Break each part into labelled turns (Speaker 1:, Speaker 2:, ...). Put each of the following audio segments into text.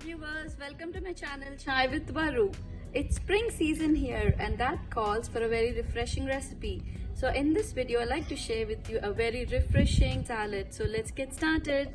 Speaker 1: viewers, welcome to my channel Chai with Varu. It's spring season here and that calls for a very refreshing recipe. So in this video I'd like to share with you a very refreshing salad. So let's get started.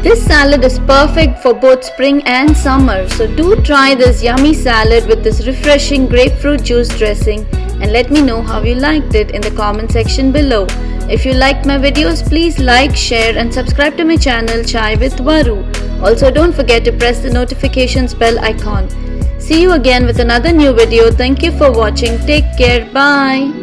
Speaker 1: This salad is perfect for both spring and summer, so do try this yummy salad with this refreshing grapefruit juice dressing and let me know how you liked it in the comment section below. If you liked my videos, please like, share and subscribe to my channel Chai with Varu. Also don't forget to press the notifications bell icon. See you again with another new video. Thank you for watching. Take care. Bye.